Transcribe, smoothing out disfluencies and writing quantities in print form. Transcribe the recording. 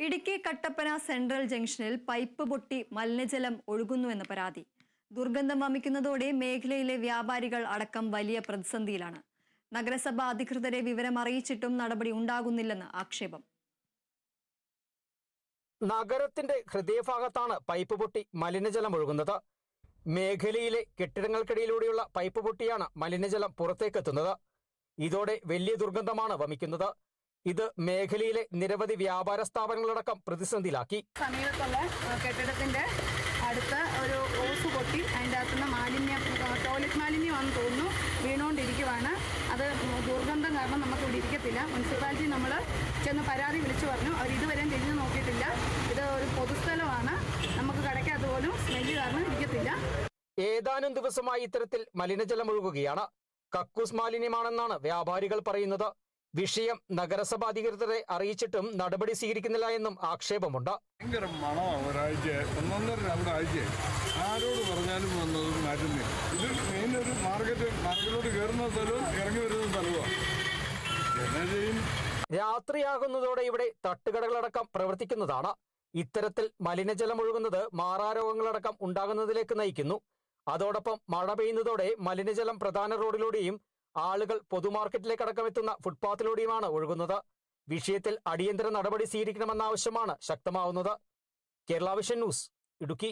Idukki Kattappana central ജംഗ്ഷനിൽ pipe പൊട്ടി മലിനജലം ഒഴുകുന്നുവെന്ന് പരാതി. ദുർഗന്ധം വമിക്കുന്നതോടെ മേഖലയിലെ വ്യാപാരികൾ അടക്കം വലിയ പ്രതിസന്ധിയിലാണ്. നഗരസഭ അധികൃതരെ വിവരം അറിയിച്ചിട്ടും നടപടി ഉണ്ടാകുന്നില്ലെന്ന് ആക്ഷേപം. നഗരത്തിന്റെ ഹൃദയഭാഗത്താണ് പൈപ്പ് പൊട്ടി മലിനജലം ഒഴുകുന്നത്. മേഖലയിലെ കെട്ടിടങ്ങൾക്കിടയിലൂടെയുള്ള പൈപ്പ് പൊട്ടിയാണ് മലിനജലം പുറത്തേക്കെത്തുന്നത്. ഇതോടെ വലിയ ദുർഗന്ധമാണ് വമിക്കുന്നത്. ഇത് മേഖലയിലെ നിരവധി വ്യാപാര സ്ഥാപനങ്ങളടക്കം പ്രതിസന്ധിയിലാക്കി. സമീപത്തുള്ള കെട്ടിടത്തിന്റെ അടുത്ത് ഒരു ഓസ് പൊട്ടി അതിൻ്റെ അകത്തുനിന്ന് മാലിന്യം, ടോയ്ലറ്റ് മാലിന്യമാണെന്ന് തോന്നുന്നു, വീണുകൊണ്ടിരിക്കുവാണ്. അത് ദുർഗന്ധം കാരണം നമുക്ക് ഇവിടെ ഇരിക്കത്തില്ല. മുനിസിപ്പാലിറ്റി നമ്മൾ ചെന്ന് പരാതി വിളിച്ചു പറഞ്ഞു. അവർ ഇതുവരെയും തിരിഞ്ഞു നോക്കിയിട്ടില്ല. ഇത് ഒരു പൊതുസ്ഥലമാണ്, നമുക്ക് കടയ്ക്കകത്ത് പോലും സ്മെല്ല് കാരണം ഇരിക്കത്തില്ല. ഏതാനും ദിവസമായി ഇത്തരത്തിൽ മലിനജലം ഒഴുകുകയാണ്. കക്കൂസ് മാലിന്യമാണെന്നാണ് വ്യാപാരികൾ പറയുന്നത്. വിഷയം നഗരസഭ അധികൃതരെ അറിയിച്ചിട്ടും നടപടി സ്വീകരിക്കുന്നില്ല എന്നും ആക്ഷേപമുണ്ട്. ഭയങ്കര മണമാണ്. ഒരാഴ്ച ആരോട് പറഞ്ഞാലും വന്നത് മാറ്റുന്നില്ല. ഇത് മെയിൻ ഒരു മാർക്കറ്റിലോട്ട് കയറുന്ന സ്ഥലവും ഇറങ്ങി വരുന്ന സ്ഥലവുമാണ്. എന്നാ ചെയ്യും? രാത്രിയാകുന്നതോടെ ഇവിടെ തട്ടുകടകളടക്കം പ്രവർത്തിക്കുന്നതാണ്. ഇത്തരത്തിൽ മലിനജലം ഒഴുകുന്നത് മാറാരോഗങ്ങളടക്കം ഉണ്ടാകുന്നതിലേക്ക് നയിക്കുന്നു. അതോടൊപ്പം മഴ പെയ്യുന്നതോടെ മലിനജലം പ്രധാന റോഡിലൂടെയും ആളുകൾ പൊതുമാർക്കറ്റിലേക്ക് അടക്കമെത്തുന്ന ഫുട്പാത്തിലൂടെയുമാണ് ഒഴുകുന്നത്. വിഷയത്തിൽ അടിയന്തര നടപടി സ്വീകരിക്കണമെന്ന ആവശ്യമാണ് ശക്തമാവുന്നത്. Kerala vision news, Idukki.